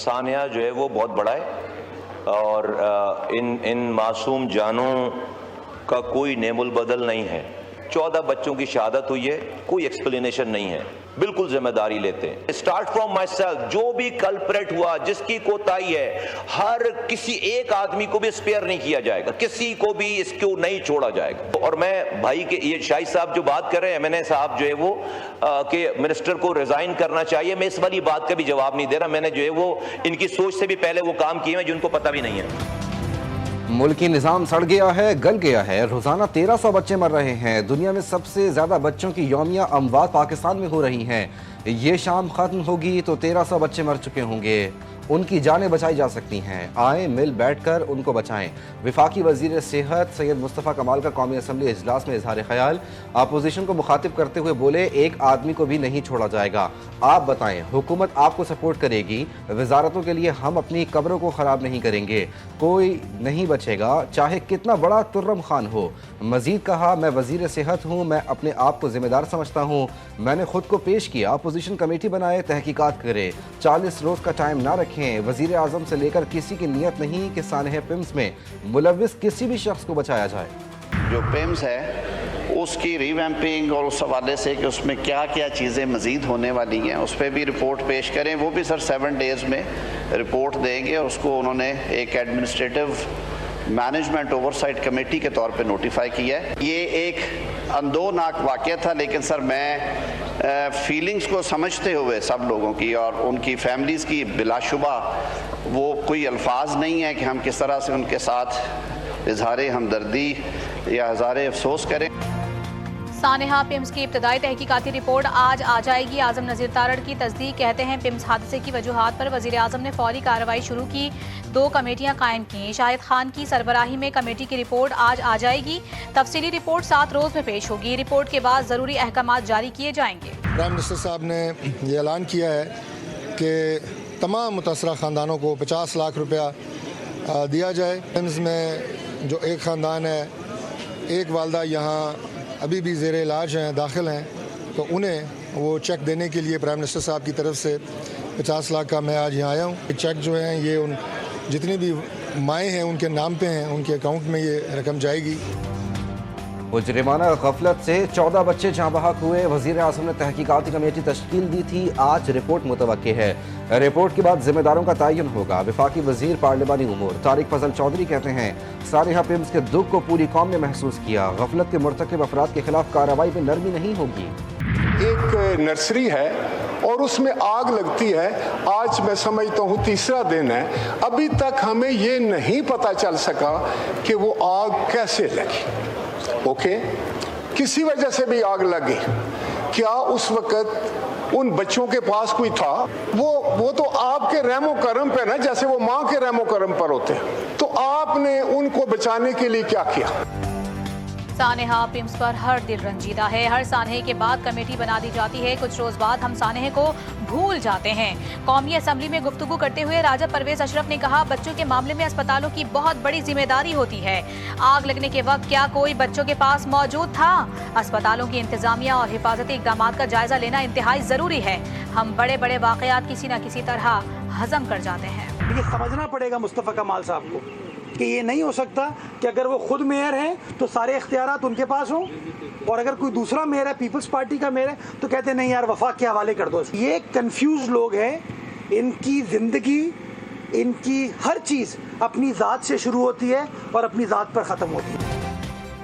سانحہ جو ہے وہ بہت بڑا ہے اور ان معصوم جانوں کا کوئی نعم البدل نہیں ہے. 14 بچوں کی شہادت ہوئی ہے, کوئی ایکسپلینیشن نہیں ہے, بالکل ذمہ داری لیتے ہیں. اسٹارٹ فرام مائی سیلف, جو بھی کلپریٹ ہوا, جس کی کوتاہی ہے, ہر کسی ایک آدمی کو بھی اسپیئر نہیں کیا جائے گا, کسی کو بھی اس کو نہیں چھوڑا جائے گا. اور میں بھائی کے یہ شاہد صاحب جو بات کر رہے ہیں, MNA صاحب جو ہے وہ کہ منسٹر کو ریزائن کرنا چاہیے, میں اس والی بات کا بھی جواب نہیں دے رہا. میں نے جو ہے وہ ان کی سوچ سے بھی پہلے وہ کام کیے ہیں جن کو پتہ بھی نہیں ہے. ملکی نظام سڑ گیا ہے, گل گیا ہے. روزانہ 1300 بچے مر رہے ہیں. دنیا میں سب سے زیادہ بچوں کی یومیہ اموات پاکستان میں ہو رہی ہیں. یہ شام ختم ہوگی تو 1300 بچے مر چکے ہوں گے. ان کی جانیں بچائی جا سکتی ہیں. آئیں مل بیٹھ کر ان کو بچائیں. وفاقی وزیر صحت سید مصطفیٰ کمال کا قومی اسمبلی اجلاس میں اظہار خیال. اپوزیشن کو مخاطب کرتے ہوئے بولے, ایک آدمی کو بھی نہیں چھوڑا جائے گا. آپ بتائیں, حکومت آپ کو سپورٹ کرے گی, وزارتوں کے لیے ہم اپنی قبروں کو خراب نہیں کریں گے. کوئی نہیں بچے گا, چاہے کتنا بڑا ترم خان ہو. مزید کہا, میں وزیر صحت ہوں, میں اپنے آپ کو ذمہ دار سمجھتا ہوں. میں نے خود کو پیش کیا, اپوزیشن کمیٹی بنائے, تحقیقات کرے. 40 روز کا ٹائم نہ رکھیں. وزیر اعظم سے لے کر کسی کی نیت نہیں کہ سانحہ پیمز میں ملوث کسی بھی شخص کو بچایا جائے. جو پیمز ہے اس کی ریویمپنگ اور اس حوالے سے کہ اس میں کیا کیا چیزیں مزید ہونے والی ہیں, اس پہ بھی رپورٹ پیش کریں. وہ بھی سر 7 ڈیز میں رپورٹ دیں گے, اور اس کو انہوں نے ایک ایڈمنسٹریٹو مینجمنٹ اوورسائٹ کمیٹی کے طور پہ نوٹیفائی کیا ہے. یہ ایک اندوناک واقعہ تھا, لیکن سر میں فیلنگز کو سمجھتے ہوئے سب لوگوں کی اور ان کی فیملیز کی, بلا شبہ وہ کوئی الفاظ نہیں ہے کہ ہم کس طرح سے ان کے ساتھ اظہار ہمدردی یا اظہار افسوس کریں. سانحہ پیمز کی ابتدائی تحقیقاتی رپورٹ آج آ جائے گی. اعظم نذیر تارڑ کی تصدیق. کہتے ہیں پیمز حادثے کی وجوہات پر وزیر اعظم نے فوری کارروائی شروع کی, 2 کمیٹیاں قائم کیں. شاہد خان کی سربراہی میں کمیٹی کی رپورٹ آج آ جائے گی. تفصیلی رپورٹ 7 روز میں پیش ہوگی. رپورٹ کے بعد ضروری احکامات جاری کیے جائیں گے. پرائم منسٹر صاحب نے یہ اعلان کیا ہے کہ تمام متاثرہ خاندانوں کو 50 لاکھ روپیہ دیا جائے. پیمز میں جو ایک خاندان ہے, ایک والدہ یہاں ابھی بھی زیر علاج ہیں, داخل ہیں, تو انہیں وہ چیک دینے کے لیے پرائم منسٹر صاحب کی طرف سے 50 لاکھ کا میں آج یہاں آیا ہوں. چیک جو ہیں یہ ان جتنی بھی مائیں ہیں ان کے نام پہ ہیں, ان کے اکاؤنٹ میں یہ رقم جائے گی. مجرمانہ غفلت سے 14 بچے جاں بحق ہوئے. وزیر اعظم نے تحقیقاتی کمیٹی تشکیل دی تھی, آج رپورٹ متوقع ہے. رپورٹ کے بعد ذمہ داروں کا تعین ہوگا. وفاقی وزیر پارلیمانی امور طارق فضل چودھری کہتے ہیں, سانحہ پیمز کے دکھ کو پوری قوم نے محسوس کیا. غفلت کے مرتکب افراد کے خلاف کارروائی میں نرمی نہیں ہوگی. ایک نرسری ہے اور اس میں آگ لگتی ہے, آج میں سمجھتا ہوں 3را دن ہے, ابھی تک ہمیں یہ نہیں پتہ چل سکا کہ وہ آگ کیسے لگی. اوکے, کسی وجہ سے بھی آگ لگی, کیا اس وقت ان بچوں کے پاس کوئی تھا؟ وہ تو آپ کے رحم و کرم پہ نا, جیسے وہ ماں کے رحم و کرم پر ہوتے ہیں. تو آپ نے ان کو بچانے کے لیے کیا کیا؟ سانحہ پیمز پر ہر دل رنجیدہ ہے. ہر سانحے کے بعد کمیٹی بنا دی جاتی ہے, کچھ روز بعد ہم سانحے کو بھول جاتے ہیں. قومی اسمبلی میں گفتگو کرتے ہوئے راجہ پرویز اشرف نے کہا, بچوں کے معاملے میں اسپتالوں کی بہت بڑی ذمہ داری ہوتی ہے. آگ لگنے کے وقت کیا کوئی بچوں کے پاس موجود تھا؟ اسپتالوں کی انتظامیہ اور حفاظتی اقدامات کا جائزہ لینا انتہائی ضروری ہے. ہم بڑے بڑے واقعات کسی نہ کسی طرح ہضم کر جاتے ہیں. یہ سمجھنا پڑے گا مصطفیٰ کمال صاحب کو کہ یہ نہیں ہو سکتا کہ اگر وہ خود میئر ہیں تو سارے اختیارات ان کے پاس ہوں, اور اگر کوئی دوسرا میئر ہے, پیپلز پارٹی کا میئر ہے, تو کہتے ہیں نہیں یار وفاق کے حوالے کر دو. یہ کنفیوز لوگ ہیں, ان کی زندگی, ان کی ہر چیز اپنی ذات سے شروع ہوتی ہے اور اپنی ذات پر ختم ہوتی ہے.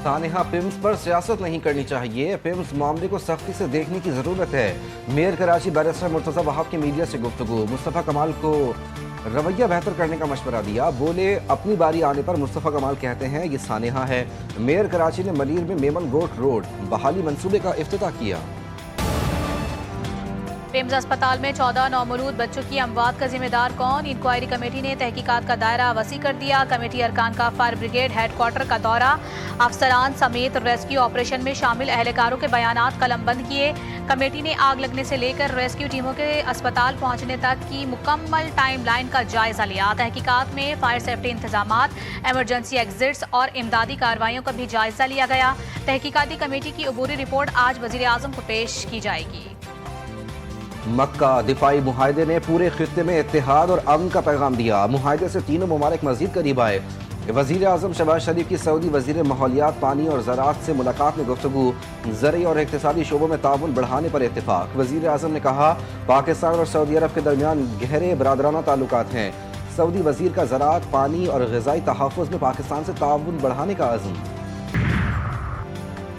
سانحہ پیمز پر سیاست نہیں کرنی چاہیے. پیمز معاملے کو سختی سے دیکھنے کی ضرورت ہے. میئر کراچی بیرسٹر مرتضی وہاب کی میڈیا سے گفتگو. مصطفیٰ کمال کو رویہ بہتر کرنے کا مشورہ دیا. بولے, اپنی باری آنے پر مصطفیٰ کمال کہتے ہیں یہ سانحہ ہے. میئر کراچی نے ملیر میں میمن گوٹ روڈ بحالی منصوبے کا افتتاح کیا. پیمز اسپتال میں 14 نومولود بچوں کی اموات کا ذمہ دار کون؟ انکوائری کمیٹی نے تحقیقات کا دائرہ وسیع کر دیا. کمیٹی ارکان کا فائر بریگیڈ ہیڈ کوارٹر کا دورہ. افسران سمیت ریسکیو آپریشن میں شامل اہلکاروں کے بیانات قلم بند کیے. کمیٹی نے آگ لگنے سے لے کر ریسکیو ٹیموں کے اسپتال پہنچنے تک کی مکمل ٹائم لائن کا جائزہ لیا. تحقیقات میں فائر سیفٹی انتظامات, ایمرجنسی ایگزٹس اور امدادی کارروائیوں کا بھی جائزہ لیا گیا. تحقیقاتی کمیٹی کی عبوری رپورٹ آج وزیر اعظم کو پیش کی جائے گی. مکہ دفاعی معاہدے نے پورے خطے میں اتحاد اور امن کا پیغام دیا. معاہدے سے تینوں ممالک مزید قریب آئے. وزیر اعظم شہباز شریف کی سعودی وزیر ماحولیات پانی اور زراعت سے ملاقات میں گفتگو. زرعی اور اقتصادی شعبوں میں تعاون بڑھانے پر اتفاق. وزیر اعظم نے کہا پاکستان اور سعودی عرب کے درمیان گہرے برادرانہ تعلقات ہیں. سعودی وزیر کا زراعت پانی اور غذائی تحفظ میں پاکستان سے تعاون بڑھانے کا عزم.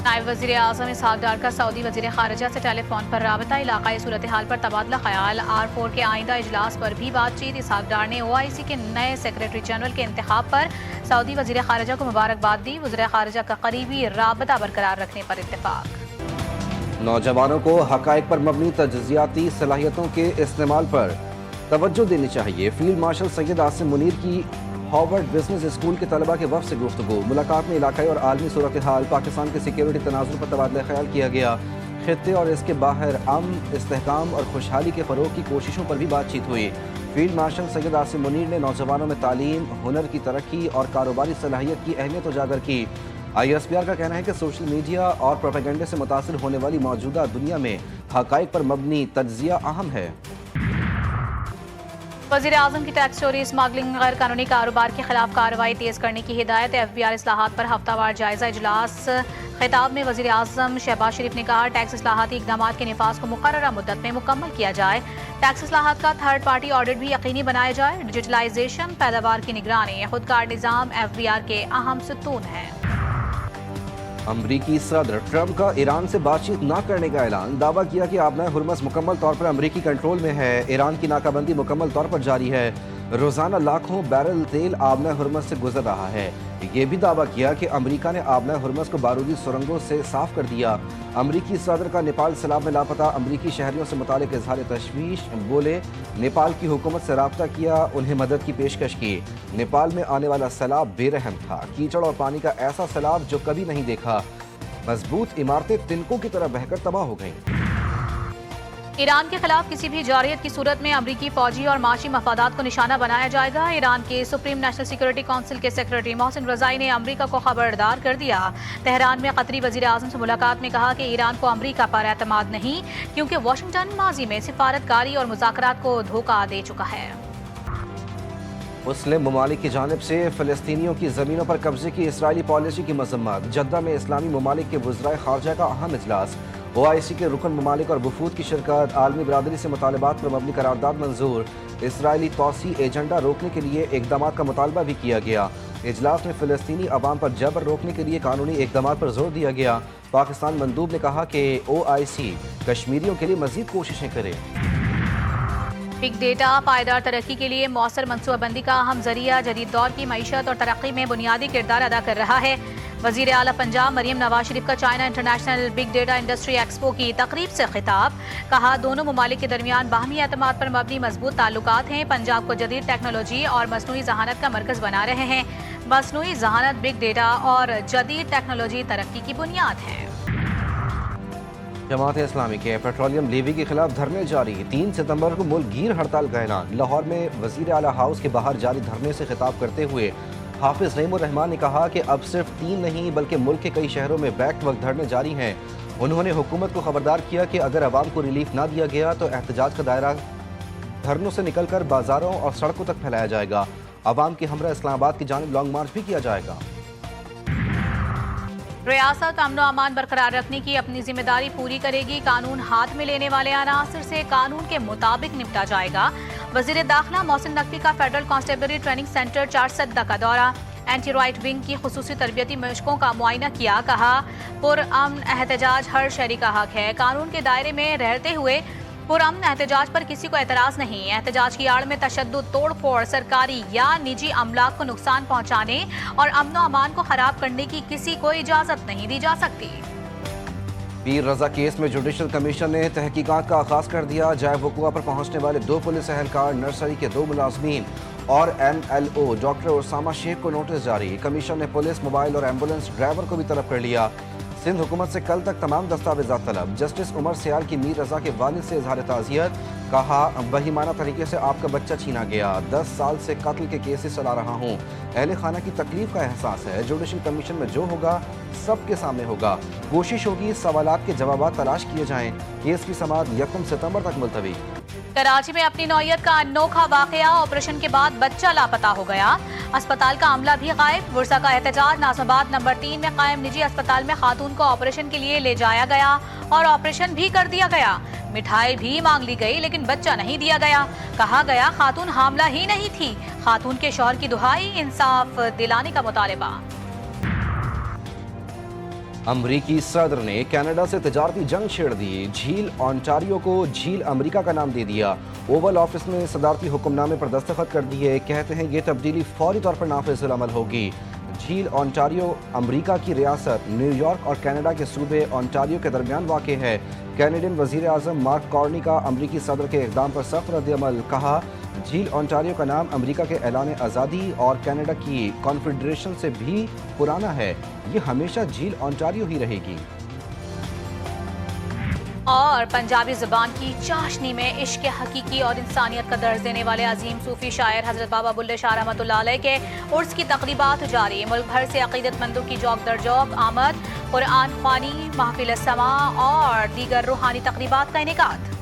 نائب وزیر اعظم اسحاق ڈار کا سعودی وزیر خارجہ سے ٹیلی فون پر رابطہ. علاقائی صورتحال پر تبادلہ خیال. R4 کے آئندہ اجلاس پر بھی بات چیت. اسحاق ڈار نے OIC کے نئے سیکریٹری جنرل کے انتخاب پر سعودی وزیر خارجہ کو مبارکباد دی. وزیر خارجہ کا قریبی رابطہ برقرار رکھنے پر اتفاق. نوجوانوں کو حقائق پر مبنی تجزیاتی صلاحیتوں کے استعمال پر توجہ دینی چاہیے. فیلڈ مارشل سید عاصم منیر کی ہارورڈ بزنس اسکول کے طلباء کے وفد سے گفتگو. ملاقات میں علاقائی اور عالمی صورتحال، پاکستان کے سیکیورٹی تناظر پر تبادلہ خیال کیا گیا. خطے اور اس کے باہر امن، استحکام اور خوشحالی کے فروغ کی کوششوں پر بھی بات چیت ہوئی. فیلڈ مارشل سید عاصم منیر نے نوجوانوں میں تعلیم، ہنر کی ترقی اور کاروباری صلاحیت کی اہمیت اجاگر کی. ISPR کا کہنا ہے کہ سوشل میڈیا اور پروپیگنڈے سے متاثر ہونے والی موجودہ دنیا میں حقائق پر مبنی تجزیہ اہم ہے. وزیر اعظم کی ٹیکس چوری، اسمگلنگ، غیر قانونی کاروبار کے خلاف کارروائی تیز کرنے کی ہدایت. FBR اصلاحات پر ہفتہ وار جائزہ اجلاس. خطاب میں وزیر اعظم شہباز شریف نے کہا ٹیکس اصلاحاتی اقدامات کے نفاذ کو مقررہ مدت میں مکمل کیا جائے. ٹیکس اصلاحات کا تھرڈ پارٹی آڈٹ بھی یقینی بنایا جائے. ڈیجیٹلائزیشن، پیداوار کی نگرانی، خودکار نظام FBR کے اہم ستون ہیں. امریکی صدر ٹرمپ کا ایران سے بات چیت نہ کرنے کا اعلان. دعویٰ کیا کہ آبنۂ ہرمز مکمل طور پر امریکی کنٹرول میں ہے. ایران کی ناکہ بندی مکمل طور پر جاری ہے. روزانہ لاکھوں بیرل تیل آبنۂ ہرمز سے گزر رہا ہے. یہ بھی دعویٰ کیا کہ امریکہ نے آبنۂ ہرمز کو بارودی سرنگوں سے صاف کر دیا. امریکی صدر کا نیپال سیلاب میں لاپتہ امریکی شہریوں سے متعلق اظہار تشویش. بولے نیپال کی حکومت سے رابطہ کیا، انہیں مدد کی پیشکش کی. نیپال میں آنے والا سیلاب بے رحم تھا. کیچڑ اور پانی کا ایسا سیلاب جو کبھی نہیں دیکھا. مضبوط عمارتیں تنکوں کی طرح بہہ کر تباہ ہو گئیں. ایران کے خلاف کسی بھی جارحیت کی صورت میں امریکی فوجی اور معاشی مفادات کو نشانہ بنایا جائے گا. ایران کے سپریم نیشنل سیکورٹی کونسل کے سیکریٹری محسن رضائی نے امریکہ کو خبردار کر دیا. تہران میں قطری وزیر اعظم سے ملاقات میں کہا کہ ایران کو امریکہ پر اعتماد نہیں، کیونکہ واشنگٹن ماضی میں سفارتکاری اور مذاکرات کو دھوکہ دے چکا ہے. مسلم ممالک کی جانب سے فلسطینیوں کی زمینوں پر قبضے کی اسرائیلی پالیسی کی مذمت. جدہ میں اسلامی ممالک کے وزرائے خارجہ کا اہم اجلاس. OIC کے رکن ممالک اور وفود کی شرکت. عالمی برادری سے مطالبات پر مبنی قرارداد منظور. اسرائیلی توسیع ایجنڈا روکنے کے لیے اقدامات کا مطالبہ بھی کیا گیا. اجلاس میں فلسطینی عوام پر جبر روکنے کے لیے قانونی اقدامات پر زور دیا گیا. پاکستان مندوب نے کہا کہ OIC کشمیریوں کے لیے مزید کوششیں کرے. بگ ڈیٹا پائیدار ترقی کے لیے مؤثر منصوبہ بندی کا اہم ذریعہ. جدید دور کی معیشت اور ترقی میں بنیادی کردار ادا کر رہا ہے. وزیر اعلیٰ پنجاب مریم نواز شریف کا China international big data industry expo کی تقریب سے خطاب. کہا دونوں ممالک کے درمیان باہمی اعتماد پر مبنی مضبوط تعلقات ہیں. پنجاب کو جدید ٹیکنالوجی اور مصنوعی ذہانت کا مرکز بنا رہے ہیں. مصنوعی ذہانت، بگ ڈیٹا اور جدید ٹیکنالوجی ترقی کی بنیاد ہے. جماعت اسلامی کے پیٹرولیم لیوی کے خلاف دھرنے جاری. 3 ستمبر کو ملک گیر ہڑتال کا اعلان. لاہور میں وزیر اعلیٰ ہاؤس کے باہر جاری دھرنے سے خطاب کرتے ہوئے حافظ نعیم الرحمان نے کہا کہ اب صرف 3 نہیں بلکہ ملک کے کئی شہروں میں بیک وقت دھرنے جاری ہیں. انہوں نے حکومت کو خبردار کیا کہ اگر عوام کو ریلیف نہ دیا گیا تو احتجاج کا دائرہ دھرنوں سے نکل کر بازاروں اور سڑکوں تک پھیلایا جائے گا. عوام کے ہمراہ اسلام آباد کی جانب لانگ مارچ بھی کیا جائے گا. ریاست امن و امان برقرار رکھنے کی اپنی ذمہ داری پوری کرے گی. قانون ہاتھ میں لینے والے عناصر سے قانون کے مطابق نپٹا جائے گا. وزیر داخلہ محسن نقوی کا federal constabulary training centre Charsadda کا دورہ. اینٹی رائٹ ونگ کی خصوصی تربیتی مشقوں کا معائنہ کیا. کہا پرامن احتجاج ہر شہری کا حق ہے. قانون کے دائرے میں رہتے ہوئے پرامن احتجاج پر کسی کو اعتراض نہیں. احتجاج کی آڑ میں تشدد، توڑ پھوڑ، سرکاری یا نجی املاک کو نقصان پہنچانے اور امن و امان کو خراب کرنے کی کسی کو اجازت نہیں دی جا سکتی. پیر رضا کیس میں جوڈیشل کمیشن نے تحقیقات کا آغاز کر دیا. جائے وقوع پر پہنچنے والے 2 پولیس اہلکار، نرسری کے 2 ملازمین اور MLO ڈاکٹر اسامہ شیخ کو نوٹس جاری. کمیشن نے پولیس، موبائل اور ایمبولینس ڈرائیور کو بھی طلب کر لیا. سندھ حکومت سے کل تک تمام دستاویزات طلب. جسٹس عمر سیال کی میر رضا کے والد سے اظہار تعزیت. کہا وہیمانہ طریقے سے آپ کا بچہ چھینا گیا، 10 سال سے قتل کے کیسز چلا رہا ہوں، اہل خانہ کی تکلیف کا احساس ہے، جوڈیشل کمیشن میں جو ہوگا سب کے سامنے ہوگا، کوشش ہوگی سوالات کے جوابات تلاش کیے جائیں، کیس کی سماعت 1 ستمبر تک ملتوی۔ کراچی میں اپنی نوعیت کا انوکھا واقعہ، آپریشن کے بعد بچہ لاپتہ ہو گیا، اسپتال کا عملہ بھی غائب، ورثہ کا احتجاج، ناظم آباد نمبر 3 میں قائم نجی اسپتال میں خاتون کو آپریشن کے لیے لے جایا گیا اور آپریشن بھی کر دیا گیا، مٹھائی بھی مانگ لی گئی لیکن بچہ نہیں دیا گیا، کہا گیا خاتون حاملہ ہی نہیں تھی، خاتون کے شوہر کی دہائی، انصاف دلانے کا مطالبہ۔ امریکی صدر نے کینیڈا سے تجارتی جنگ چھیڑ دی، جھیل آنٹاریو کو جھیل امریکہ کا نام دے دیا، اوول آفس میں صدارتی حکم نامے پر دستخط کر دیے، کہتے ہیں یہ تبدیلی فوری طور پر نافذ العمل ہوگی۔ جھیل آنٹاریو امریکہ کی ریاست نیو یارک اور کینیڈا کے صوبے آنٹاریو کے درمیان واقع ہے۔ کینیڈین وزیر اعظم مارک کارنی کا امریکی صدر کے اقدام پر سخت رد عمل، کہا جھیل آنٹاریو کا نام امریکہ کے اعلان آزادی اور کینیڈا کی کانفیڈریشن سے بھی پرانا ہے، یہ ہمیشہ جھیل آنٹاریو ہی رہے گی۔ اور پنجابی زبان کی چاشنی میں عشق حقیقی اور انسانیت کا درس دینے والے عظیم صوفی شاعر حضرت بابا بلے شاہ رحمۃ اللہ علیہ کے عرس کی تقریبات جاری، ملک بھر سے عقیدت مندوں کی جوک در جوک آمد، قرآن خوانی، محفل سماع اور دیگر روحانی تقریبات کا انعقاد۔